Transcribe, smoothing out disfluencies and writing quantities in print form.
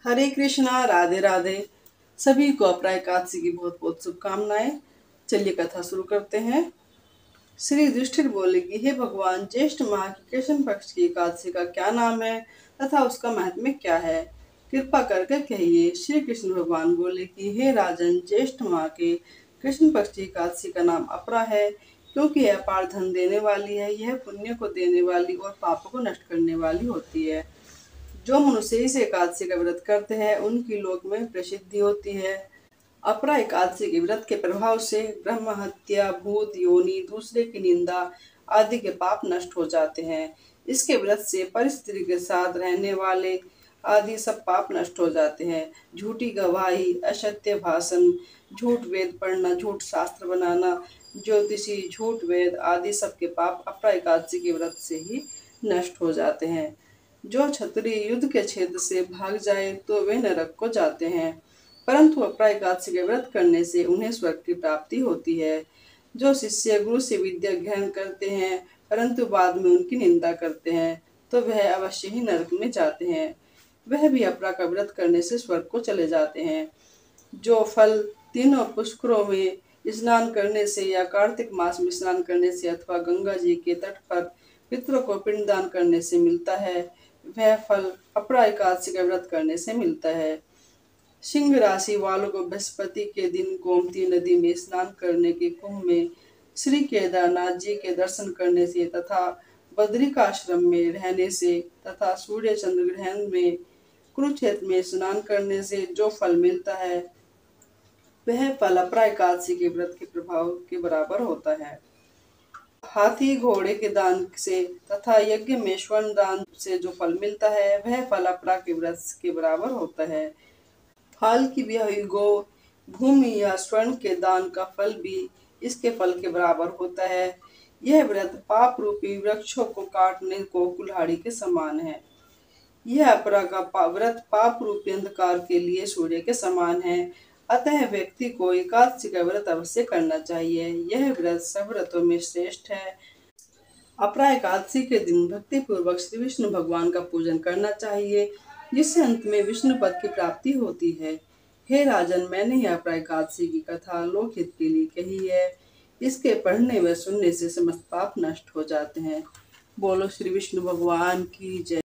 हरे कृष्णा, राधे राधे। सभी को अपना एकादशी की बहुत बहुत शुभकामनाएं। चलिए कथा शुरू करते हैं। श्री युधिष्ठिर बोले कि हे भगवान, ज्येष्ठ माह की कृष्ण पक्ष की एकादशी का क्या नाम है तथा उसका महात्म्य क्या है, कृपा करके कहिए। श्री कृष्ण भगवान बोले कि हे राजन, ज्येष्ठ माह के कृष्ण पक्ष की एकादशी का नाम अपरा है, क्योंकि यह अपार धन देने वाली है। यह पुण्य को देने वाली और पापों को नष्ट करने वाली होती है। जो मनुष्य इस एकादशी का व्रत करते हैं उनकी लोक में प्रसिद्धि होती है। अपरा एकादशी के व्रत के प्रभाव से ब्रह्म हत्या, भूत योनि, दूसरे की निंदा आदि के पाप नष्ट हो जाते हैं। इसके व्रत से परिस्थिति के साथ रहने वाले आदि सब पाप नष्ट हो जाते हैं। झूठी गवाही, असत्य भाषण, झूठ वेद पढ़ना, झूठ शास्त्र बनाना, ज्योतिषी, झूठ वेद आदि सब के पाप अपरा एकादशी के व्रत से ही नष्ट हो जाते हैं। जो क्षत्रिय युद्ध के क्षेत्र से भाग जाए तो वे नरक को जाते हैं, परंतु अपरा एकादशी के व्रत करने से उन्हें स्वर्ग की प्राप्ति होती है। जो शिष्य गुरु से विद्या ग्रहण करते हैं परंतु बाद में उनकी निंदा करते हैं तो वह अवश्य ही नरक में जाते हैं। वह भी अपरा का व्रत करने से स्वर्ग को चले जाते हैं। जो फल तीनों पुष्करों में स्नान करने से या कार्तिक मास में स्नान करने से अथवा गंगा जी के तट पर पितरों को पिंडदान करने से मिलता है, वह फल अपरा एकादशी का व्रत करने से मिलता है। सिंह राशि वालों को बृहस्पति के दिन गोमती नदी में स्नान करने के कुंभ में श्री केदारनाथ जी के दर्शन करने से तथा बद्रिकाश्रम में रहने से तथा सूर्य चंद्र ग्रहण में कुरुक्षेत्र में स्नान करने से जो फल मिलता है वह फल अपरा एकादशी के व्रत के प्रभाव के बराबर होता है। हाथी घोड़े के दान से तथा यज्ञ में स्वर्ण दान से जो फल मिलता है वह फल अपरा के व्रत के बराबर होता है। हाल की ब्याही गो, भूमि या स्वर्ण के दान का फल भी इसके फल के बराबर होता है। यह व्रत पाप रूपी वृक्षों को काटने को कुल्हाड़ी के समान है। यह अपरा का व्रत पाप रूपी अंधकार के लिए सूर्य के समान है। अतः व्यक्ति को एकादशी का व्रत अवश्य करना चाहिए। यह व्रत सब व्रतों में श्रेष्ठ है। अपरा एकादशी के दिन भक्ति पूर्वक श्री विष्णु भगवान का पूजन करना चाहिए, जिससे अंत में विष्णु पद की प्राप्ति होती है। हे राजन, मैंने यह अपरा एकादशी की कथा लोकहित के लिए कही है। इसके पढ़ने व सुनने से समस्त पाप नष्ट हो जाते हैं। बोलो श्री विष्णु भगवान की जय।